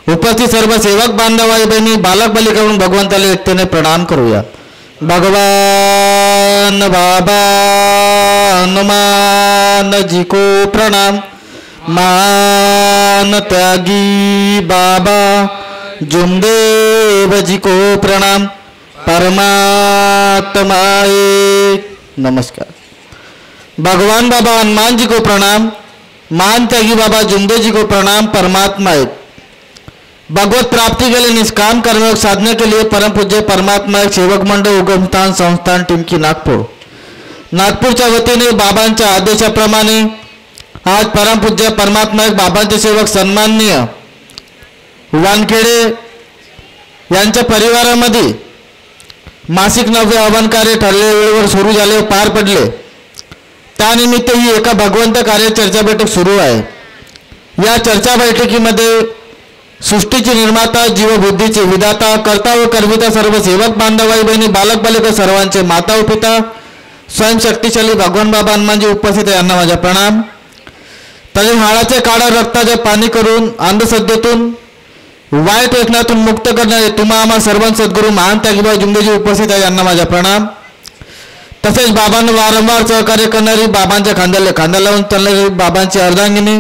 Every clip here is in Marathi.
उपस्थित सर्व सेवक बांधव आई बहिणी बालक बालिकांकडून भगवंताला एकतेने प्रणाम करूया. भगवान बाबा हनुमान जी को प्रणाम. मान त्यागी बाबा जुमदेव जी को प्रणाम. परमात्मा एक नमस्कार. भगवान बाबा हनुमान जी को प्रणाम. मान त्यागी बाबा जुमदेव जी को प्रणाम. परमात्मा एक. भगवत प्राप्ति के लिए निष्काम कर्मयोग साधने के लिए परम पूज्य परमात्मा एक सेवक मंडळ उगमस्थान संस्थान टिमकी नागपूरच्या वतीने बाबांच्या आदेशाप्रमाणे आज परम पूज्य परमात्मा एक बाबांचे सेवक सन्माननीय वानखेडे यांच्या परिवारामध्ये मासिक नव्य हवन कार्य ठरलेल्या वेळेवर सुरू झाले पार पडले. त्यानिमित्त ही एका भगवंत कार्य चर्चा बैठक सुरू आहे. या चर्चा बैठकीमध्ये सृष्टीचे निर्माता जीवबुद्धीचे विधाता कर्ता व कर्मिता सर्व सेवक बांधव आई बहिणी बालक बालिका सर्वांचे माता व पिता स्वयं शक्तिशाली भगवान बाबा हनुमानजी उपस्थित आहे. यांना माझा प्रणाम. तरी हाडाचे काढा रक्ताचे पाणी करून अंधश्रद्धेतून वाईट व्यसनातून मुक्त करणारे तुम्हा आम्हा सर्व सद्गुरू महान त्यागीबाई जुमदेजी उपस्थित आहे. यांना माझा प्रणाम. तसेच बाबांना वारंवार सहकार्य करणारी बाबांच्या खांद्याला लावून चालणारी बाबांची अर्धांगिनी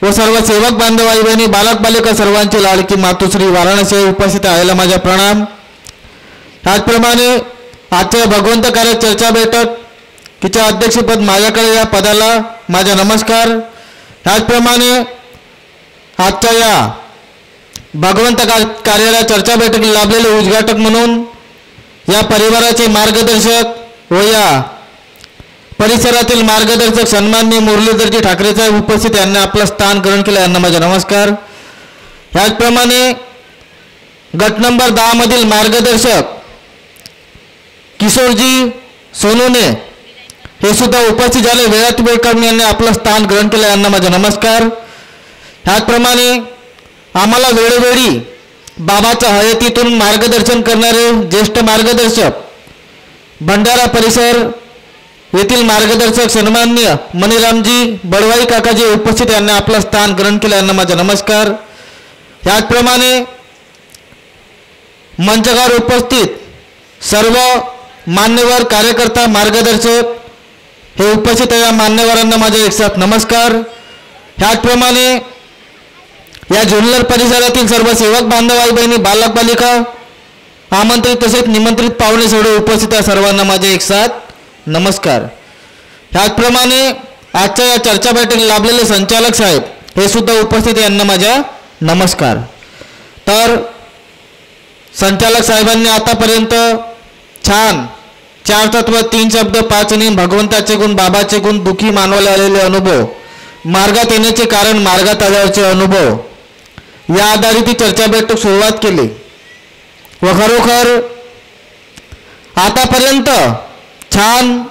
व सर्व सेवक बांधव आई बहिणी बालक बालिका सर्वांची लाडकी मातोश्री वाराणसी उपस्थित आहे. माझा प्रणाम. त्याचप्रमाणे आजच्या भगवंत कार्य चर्चा बैठक तिच्या अध्यक्षपद माझ्याकडे या पदाला माझा नमस्कार. त्याचप्रमाणे आजच्या या भगवंत कार्याला चर्चा बैठकीला लाभलेले उद्घाटक म्हणून या परिवाराचे मार्गदर्शक व या परिसरातील मार्गदर्शक सन्माननीय मुरलीधरजी ठाकरे साहेब उपस्थित यांनी आपलं स्थान ग्रहण केलं. यांना माझा नमस्कार. याचप्रमाणे गट नंबर 10 मधील मार्गदर्शक किशोरजी सोनूने हे सुद्धा उपस्थित झाले. वेळात वेळ करून यांनी आपलं स्थान ग्रहण केलं. यांना माझा नमस्कार. त्याचप्रमाणे आम्हाला वेळोवेळी बाबाच्या हयातीतून मार्गदर्शन करणारे ज्येष्ठ मार्गदर्शक भंडारा परिसर येथील मार्गदर्शक सन्माननीय मणिरामजी बडवाई काकाजी उपस्थित यांनी आपलं स्थान ग्रहण केलं. यांना माझा नमस्कार. याचप्रमाणे मंचकावर उपस्थित सर्व मान्यवर कार्यकर्ता मार्गदर्शक हे उपस्थित या मान्यवरांना माझे एकसाथ नमस्कार. याचप्रमाणे या जुन्नर परिसरातील सर्व सेवक बांधव आई बहिणी बालक बालिका आमंत्रित तसेच निमंत्रित पाहुणे सगळे उपस्थित आहे सर्वांना माझे एकसाथ नमस्कार. त्याचप्रमाणे आजच्या या चर्चा बैठकीला लाभलेले संचालक साहेब हे सुद्धा उपस्थित यांना माझा नमस्कार. तर संचालक साहेबांनी आतापर्यंत छान 4 तत्व 3 शब्द 5 नियम भगवंताचे गुण बाबाचे गुण दुःखी मानवाला आलेले अनुभव मार्गात येण्याचे कारण मार्गात आल्यावरचे अनुभव या आधारित ही चर्चा बैठक सुरुवात केली व खरोखर आतापर्यंत छान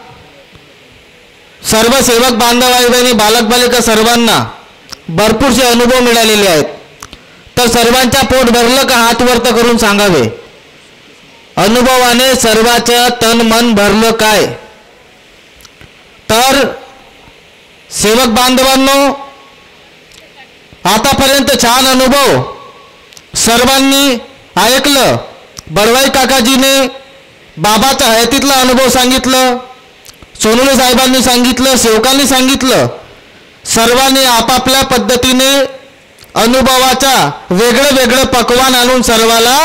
सर्व सेवक बांधव आई बहिणी बालक बालिका सर्वांना भरपूरसे अनुभव मिळालेले आहेत. तर सर्वांच्या पोट भरलं का हात वरत करून सांगावे. अनुभवाने सर्वांचं तन मन भरलं काय. तर सेवक बांधवांनो आतापर्यंत छान अनुभव सर्वांनी ऐकलं. बडवाई काकाजीने बाबाच्या हयातीतला अनुभव सांगितलं. सोनुले साहेबांनी सांगितलं. सेवकांनी सांगितलं. सर्वांनी आपापल्या पद्धतीने अनुभवाचा वेगळं वेगळं पक्वान आणून सर्वाला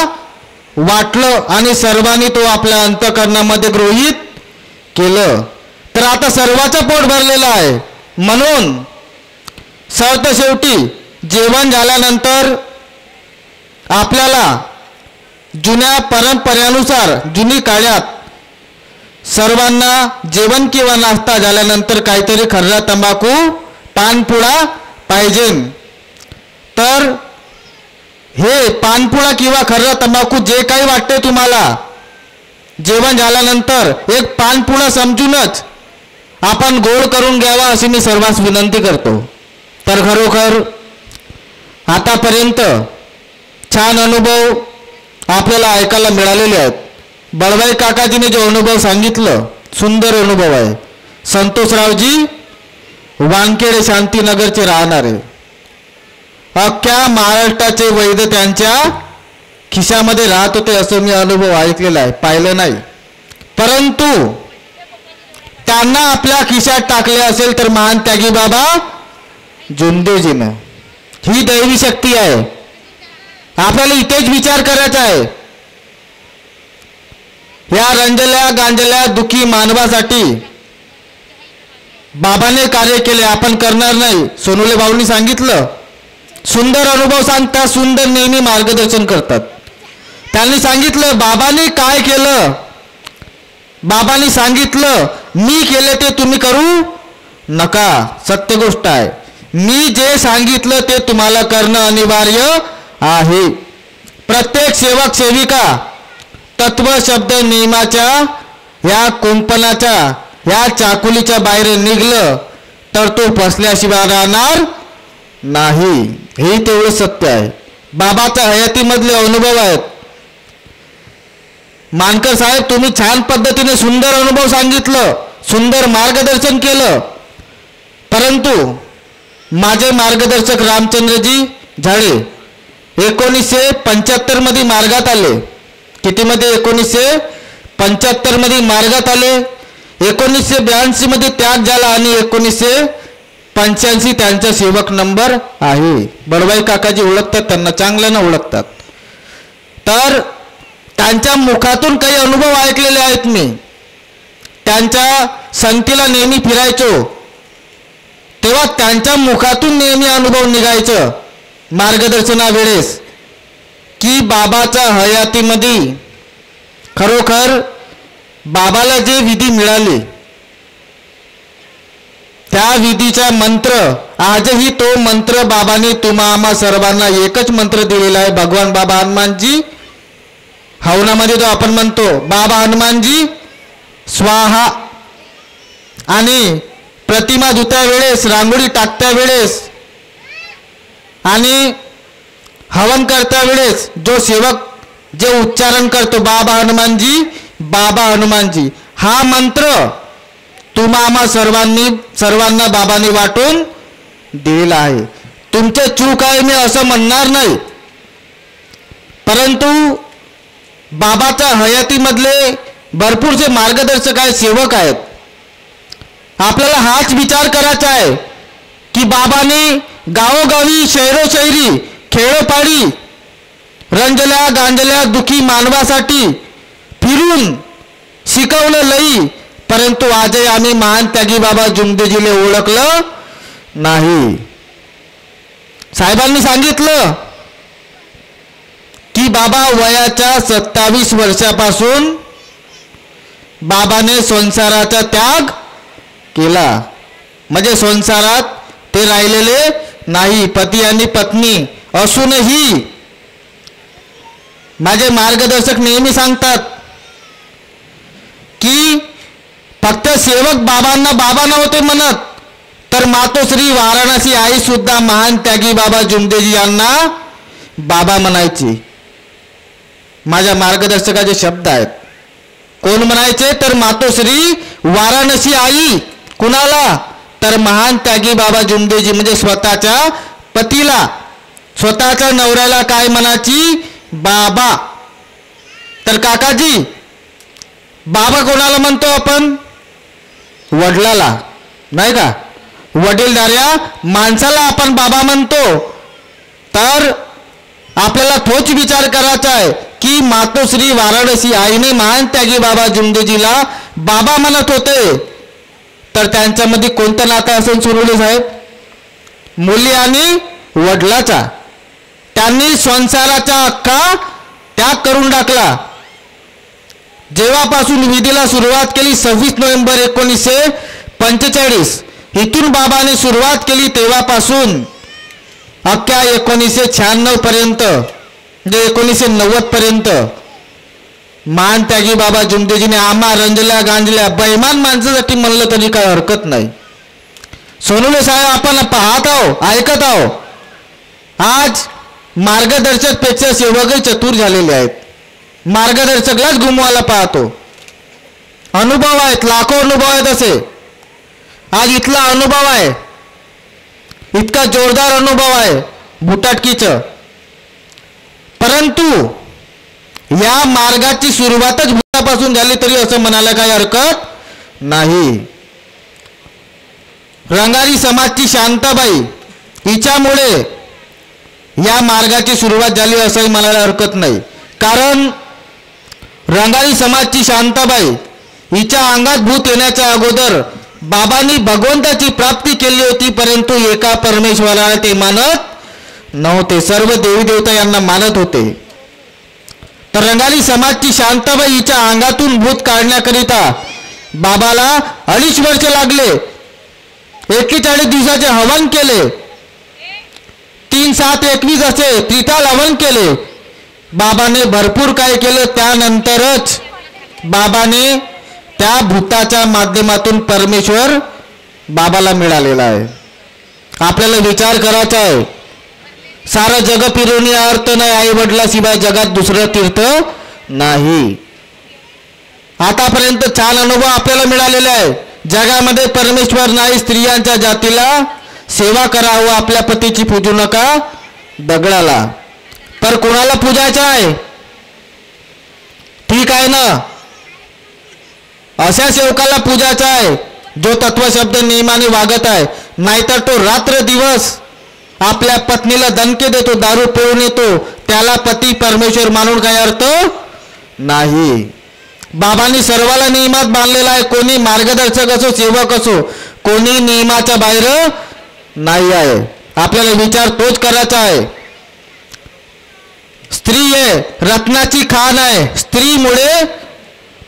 वाटलं आणि सर्वांनी तो आपल्या अंतःकरणामध्ये गृहीत केलं. तर आता सर्वाचं पोट भरलेलं आहे. म्हणून सरतेशेवटी जेवण झाल्यानंतर आपल्याला जुन्या परंपरेनुसार जुनी काळात सर्वांना जेवण किंवा नाश्ता झाल्यानंतर काहीतरी खर्रा तंबाखू पानपुडा पाहिजे. तर हे पानपुडा किंवा खर्रा तंबाखू जे काही वाटते तुम्हाला जेवण झाल्यानंतर एक पानपुडा समजूनच आपण गोड करून घ्यावा अशी मी सर्वांस विनंती करतो. तर खरोखर आतापर्यंत छान अनुभव आपल्याला ऐकायला मिळालेले आहेत. बडवाई काकाजीने जो अनुभव सांगितलं सुंदर अनुभव आहे. संतोषरावजी वानखेडे शांतीनगरचे राहणारे अख्ख्या महाराष्ट्राचे वैद्य त्यांच्या खिशामध्ये राहत होते, असं मी अनुभव ऐकलेला आहे, पाहिलं नाही. परंतु त्यांना आपल्या खिशात टाकले असेल तर महान त्यागी बाबा जुमदेजीनं. ही दैवी शक्ती आहे. आपल्याला इथेच विचार करायचा आहे. या रंजल्या गांजल्या दुखी मानवासाठी बाबाने कार्य केले, आपण करणार नाही. सोनुले भाऊंनी सांगितलं, सुंदर अनुभव सांगतात, सुंदर नेहमी मार्गदर्शन करतात. त्यांनी सांगितलं बाबांनी काय केलं. बाबांनी सांगितलं मी केले ते तुम्ही करू नका. सत्य गोष्ट आहे. मी जे सांगितलं ते तुम्हाला करणं अनिवार्य आहे. प्रत्येक सेवक सेविका तत्व शब्द नियमाच्या या कुंपणाच्या या चाकुलीच्या बाहेर निघलं तर तो फसल्याशिवाय राहणार नाही. हे तेवढं सत्य आहे. बाबाच्या हयातीमधले अनुभव आहेत. मानकर साहेब, तुम्ही छान पद्धतीने सुंदर अनुभव सांगितलं, सुंदर मार्गदर्शन केलं. परंतु माझे मार्गदर्शक रामचंद्रजी झाडे 1975 मध्ये मार्गात आले. कितीमध्ये? 1975 मध्ये मार्गात आले. 1982 मध्ये त्याग झाला आणि 1985 त्यांचा सेवक नंबर आहे. बडवाई काकाजी ओळखतात त्यांना, चांगल्यानं ओळखतात. तर त्यांच्या मुखातून काही अनुभव ऐकलेले आहेत मी. त्यांच्या संगतीला नेहमी फिरायचो तेव्हा त्यांच्या मुखातून नेहमी अनुभव निघायचं मार्गदर्शनावेळेस की बाबाच्या हयातीमध्ये खरोखर बाबाला जे विधी मिळाले त्या विधीचा मंत्र आजही तो मंत्र बाबांनी तुम्हा आम्हा सर्वांना एकच मंत्र दिलेला आहे. भगवान बाबा हनुमानजी हवनामध्ये जो आपण म्हणतो बाबा हनुमानजी स्वाहा. आणि प्रतिमा धुत्या वेळेस, रांगोळी टाकत्या वेळेस आणि हवन करत्या वेळेस जो सेवक जे उच्चारण करतो बाबा हनुमानजी बाबा हनुमानजी, हा मंत्र तुम्हा आम्हा सर्वांना बाबांनी वाटून दिलेला आहे. तुमचे चूक आहे मी असं म्हणणार नाही, परंतु बाबाच्या हयातीमधले भरपूरसे मार्गदर्शक आहेत, सेवक आहेत. आपल्याला हाच विचार करायचा आहे की बाबांनी गावोगावी शहरोशहरी खेडोपाडी रंजल्या गांजल्या दुखी मानवासाठी फिरून शिकवलं लई, परंतु आजही आम्ही महान त्यागी बाबा जुमदेजीले ओळखलं नाही. साहेबांनी सांगितलं की बाबा वयाच्या 27 वर्षापासून बाबाने संसाराचा त्याग केला. म्हणजे संसारात ते राहिलेले नाही. पती आणि पत्नी असूनही माझे मार्गदर्शक नेहमी सांगतात की फक्त सेवक बाबांना बाबा नव्हते म्हणत, तर मातोश्री वाराणसी आई सुद्धा महान त्यागी बाबा जुमदेजी यांना बाबा म्हणायची. माझ्या मार्गदर्शकाचे शब्द आहेत. कोण म्हणायचे? तर मातोश्री वाराणसी आई. कुणाला? तर महान त्यागी बाबा जुमदेजी. म्हणजे स्वतःच्या पतीला, स्वतःच्या नवऱ्याला काय म्हणायची? बाबा. तर काकाजी, बाबा कोणाला म्हणतो आपण? वडिलाला, नाही का? वडीलधाऱ्या माणसाला आपण बाबा म्हणतो. तर आपल्याला तोच विचार करायचा आहे की मातोश्री वाराणसी आईने महान त्यागी बाबा जुमदेजीला बाबा म्हणत होते, तर त्यांच्यामध्ये कोणतं नातं असेल सोनुले साहेब? मुली आणि वडिलाचा. त्यांनी संसाराचा अख्खा त्याग करून टाकला. जेव्हापासून विधीला सुरुवात केली 26 नोव्हेंबर 1945 इथून बाबाने सुरुवात केली, तेव्हापासून अख्ख्या 1996 पर्यंत म्हणजे 1990 पर्यंत महान त्यागी बाबा जुमदेजीने आम्हा रंजल्या गांजल्या बैमान माणसासाठी म्हणलं तरी काय हरकत नाही. सोनुले साहेब, आपण पाहत आहो, ऐकत आहो, आज मार्गदर्शक पेक्षा सेवकही चतुर झालेले आहेत. मार्गदर्शकलाच गुमवायला पाहतो. अनुभव आहेत, लाखो अनुभव आहेत. असे आज इथला अनुभव आहे, इतका जोरदार अनुभव आहे भुताटकीचं, परंतु या मार्गाची सुरुवातच भूतापासून झाली तरी असं म्हणायला काही हरकत नाही. रंगारी समाजची शांताबाई हिच्यामुळे या मार्गाची सुरुवात झाली असंही म्हणायला हरकत नाही. कारण रंगारी समाजची शांताबाई हिच्या अंगात भूत येण्याच्या अगोदर बाबांनी भगवंताची प्राप्ती केली होती, परंतु एका परमेश्वराला ते मानत नव्हते, सर्व देवी देवता यांना मानत होते. तर रंगारी समाजची शांताबाई हिच्या अंगातून भूत काढण्याकरिता बाबाला 2.5 वर्ष लागले. 41 दिवसाचे हवन केले, 3, 7, 21 असे त्रिकाल हवन केले. बाबाने भरपूर काय केलं. त्यानंतरच बाबाने त्या भूताच्या माध्यमातून परमेश्वर बाबाला मिळालेला आहे. आपल्याला विचार करायचा आहे. सारं जग फिरून अर्थ नाही, आई वडिलाशिवाय जगात दुसरं तीर्थ नाही. आतापर्यंत छान अनुभव आपल्याला मिळालेला आहे. जगामध्ये परमेश्वर नाही, स्त्रियांच्या जातीला सेवा करावं, आपल्या पतीची पूजू नका दगडाला. पर कोणाला पूजायचं आहे? ठीक आहे ना, अशा सेवकाला पूजायचा आहे जो तत्वशब्द नियमाने वागत आहे. नाहीतर तो रात्र दिवस आपल्या पत्नीला दणके देतो, दारू पिऊन येतो, त्याला पती परमेश्वर मानून काही अर्थ नाही. बाबांनी सर्वाला नियमात बांधलेला आहे. कोणी मार्गदर्शक असो, सेवक असो, कोणी नियमाच्या बाहेर नाही आहे. आपल्याला विचार तोच करायचा आहे. स्त्री आहे, रत्नाची खाण आहे. स्त्रीमुळे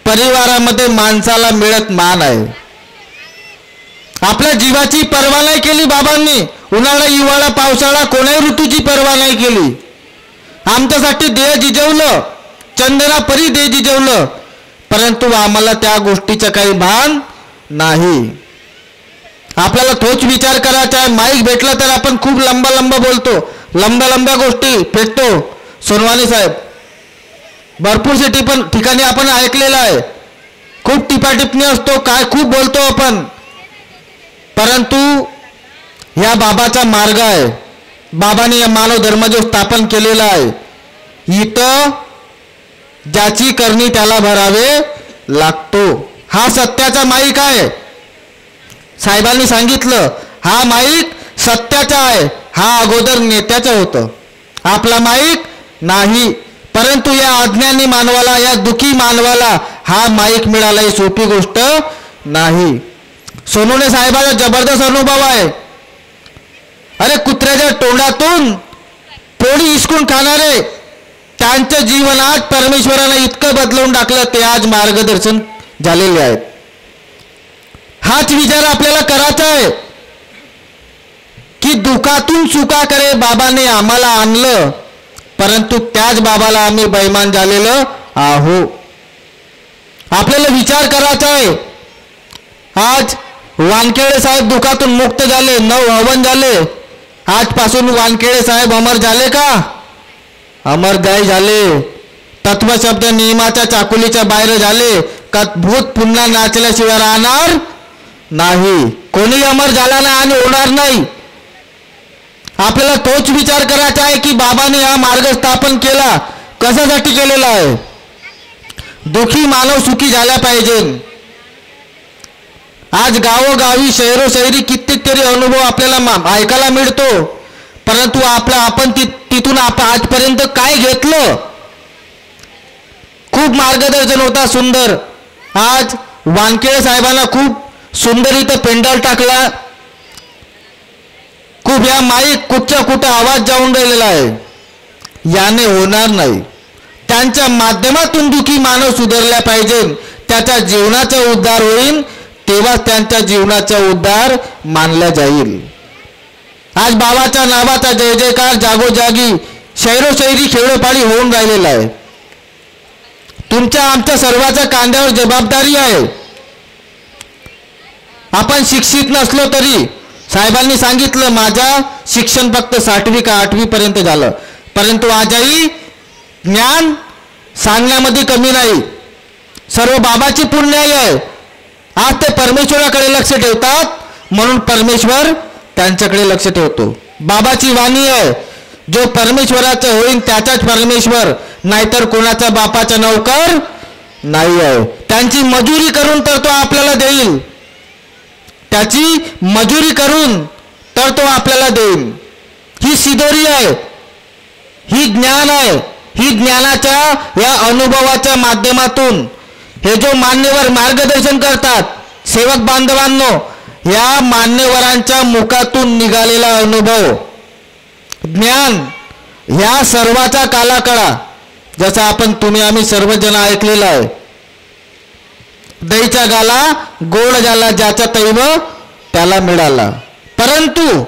परिवारामध्ये माणसाला मिळत मान आहे. आपल्या जीवाची पर्वा नाही केली बाबांनी. उन्हाळा, हिवाळा, पावसाळा कोणाही ऋतूची पर्वा नाही केली. आमच्यासाठी देह जिजवलं, चंदना परी देह जिजवलं, परंतु आम्हाला त्या गोष्टीचं काही भान नाही. आपल्याला तोच विचार करायचा आहे. माईक भेटला तर आपण खूप लंबा बोलतो, लंब्या गोष्टी फेकतो. सोनवानी साहेब भरपूरसे ठिकाणी आपण ऐकलेलं आहे. खूप टिपाटिपणी असतो, काय खूप बोलतो आपण, परंतु या बाबाचा मार्ग आहे. बाबाने या मानव धर्म जो स्थापन केलेला आहे, इथं ज्याची करणी त्याला भरावे लागतो. हा सत्याचा माईक आहे. साहेबांनी सांगितलं हा माईक सत्याचा आहे. हा अगोदर नेत्याचं होतं, आपला माईक नाही. परंतु या अज्ञानी मानवाला, या दुखी मानवाला हा माईक मिळाला ही सोपी गोष्ट नाही. सोनवणे साहेबाचा जबरदस्त अनुभव आहे. अरे कुत्र्याच्या तोंडातून पोळी हिसकून खाणारे, त्यांचं जीवन आज परमेश्वराने इतकं बदलवून टाकलं, ते आज मार्गदर्शन झालेले आहेत. हाच विचार आपल्याला करायचा आहे की दुःखातून सुखा करे बाबाने आम्हाला आणलं, परंतु त्याच बाबाला आम्ही बैमान झालेलो आहो. आपल्याला विचार करायचा आहे. आज वानखेडे साहेब दुःखातून मुक्त झाले, 9 हवन झाले. आजपासून वानखेडे साहेब अमर झाले का? अमरदायी झाले. तत्वशब्द नियमाच्या चाकुलीच्या बाहेर झाले का? भूत पुन्हा नाचल्याशिवाय राहणार नाही. कोणी अमर झाला नाही आणि होणार नाही. आपल्याला तोच विचार करायचा आहे की बाबाने हा मार्ग स्थापन केला, कशासाठी केलेला आहे? दुखी मानव सुखी झाला पाहिजे. आज गावोगावी, शहरोशहरी कित्येक तरी अनुभव आपल्याला ऐकायला मिळतो, परंतु आपण तिथून आजपर्यंत काय घेतलं? खूप मार्गदर्शन होता, सुंदर. आज वानखेडे साहेबांना खूप सुंदर इथं पेंडॉल टाकला. खूप या माईक कुठच्या कुठं आवाज जाऊन राहिलेला आहे. याने होणार नाही. त्यांच्या माध्यमातून दुखी मानव सुधारला पाहिजे. त्याच्या जीवनाचा उद्धार होईल, तेव्हाच त्यांच्या जीवनाचा उद्धार मानला जाईल. आज बाबाच्या नावाचा जय जयकार जागोजागी, शहरोशहरी, खेडोपाडी होऊन राहिलेला आहे. तुमच्या आमच्या सर्वांच्या कांद्यावर जबाबदारी आहे. आपण शिक्षित नसलो तरी, साहेबांनी सांगितलं माझं शिक्षण फक्त 6वी का 8वी पर्यंत झालं, परंतु आजही ज्ञान सांगण्यामध्ये कमी नाही. सर्व बाबाची पुण्याई आहे. आज ते परमेश्वराकडे लक्ष ठेवतात, म्हणून परमेश्वर त्यांच्याकडे लक्ष ठेवतो. बाबाची वाणी आहे, जो परमेश्वराचा होईल त्याचाच परमेश्वर, नाहीतर कोणाचा बापाचा नौकर नाही आहे. त्यांची मजुरी करून तर तो आपल्याला देईल, त्याची मजुरी करून तर तो आपल्याला देईल. ही सिदोरी आहे, ही ज्ञान आहे. ही ज्ञानाच्या या अनुभवाच्या माध्यमातून हे जो मान्यवर मार्गदर्शन करतात, सेवक बांधवांनो, या मान्यवरांच्या मुखातून निघालेला अनुभव, ज्ञान, ह्या सर्वाचा कालाकडा, जसा आपण तुम्ही आम्ही सर्वजण ऐकलेला आहे. दहीचा गाला गोड झाला, ज्याचा तैव त्याला मिळाला. परंतु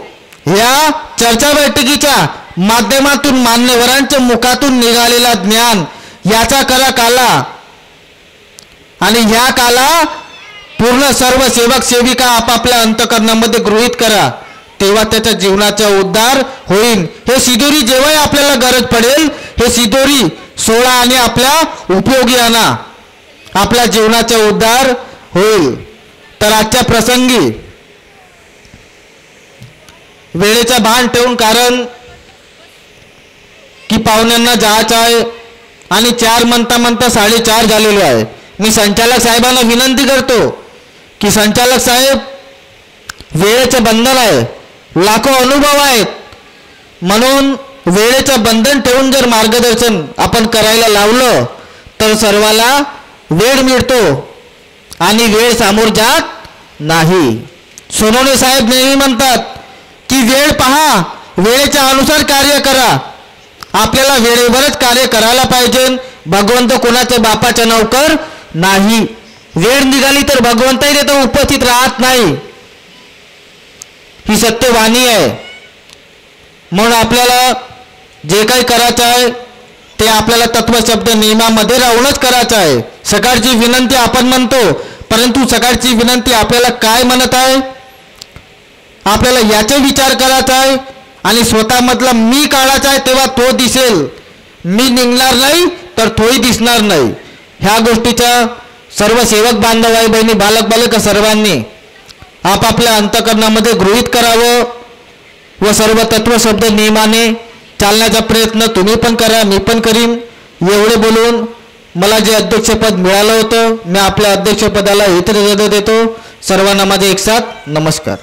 या चर्चा बैठकीच्या माध्यमातून मान्यवरांच्या मुखातून निघालेला ज्ञान, याचा खरा काला, आणि ह्या काला पूर्ण सर्व सेवक सेविका आपापल्या अंतःकरणामध्ये गृहीत करा, तेव्हा त्याच्या जीवनाचा उद्धार होईल. हे सिदोरी जेव्हाही आपल्याला गरज पडेल, हे सिदोरी सोडा आणि आपल्या उपयोगी आणा, आपल्या जीवनाचा उद्धार होईल. तर आजच्या प्रसंगी वेळेचा भान ठेवून, कारण की पाहुण्यांना जायचं आहे आणि 4 म्हणता 4:30 झालेलो आहे. मी संचालक साहेबांना विनंती करतो की संचालक साहेब, वेळेचं बंधन आहे, लाखो अनुभव आहेत, म्हणून वेळेचं बंधन ठेवून जर मार्गदर्शन आपण करायला लावलं तर सर्वाला वेळ मिळतो आणि वेळ सामोर जात नाही. सोनवणे साहेब नेहमी म्हणतात की वेळ पहा, वेळेच्या अनुसार कार्य करा. आपल्याला वेळेवरच कार्य करायला पाहिजे. भगवंत कोणाच्या बापाचा नौकर नाही. वेळ निघाली तर भगवंतही तिथे उपस्थित राहत नाही, ही सत्यवाणी आहे. म्हणून आपल्याला जे काही करायचं आहे ते आपल्याला तत्वशब्द नियमामध्ये राहूनच करायचं आहे. सकाळची विनंती आपण म्हणतो, परंतु सकाळची विनंती आपल्याला काय म्हणत आहे, आपल्याला याचा विचार करायचा आहे आणि स्वतःमधला मी काढायचा आहे, तेव्हा तो दिसेल. मी निघणार नाही तर तोही दिसणार नाही. ह्या गोष्टीचा सर्व सेवक बांधव, आई बहिणी, बालक बालिका सर्वांनी आपापल्या अंतःकरणामध्ये गृहीत करावं व सर्व तत्वशब्द नियमाने चालण्याचा प्रयत्न तुम्ही पण करा, मी पण करीन. एवढे बोलून मला जे अध्यक्षपद मिळालं होतं, मी आपल्या अध्यक्षपदाला इतर देतो. सर्वांना माझे एक साथ नमस्कार.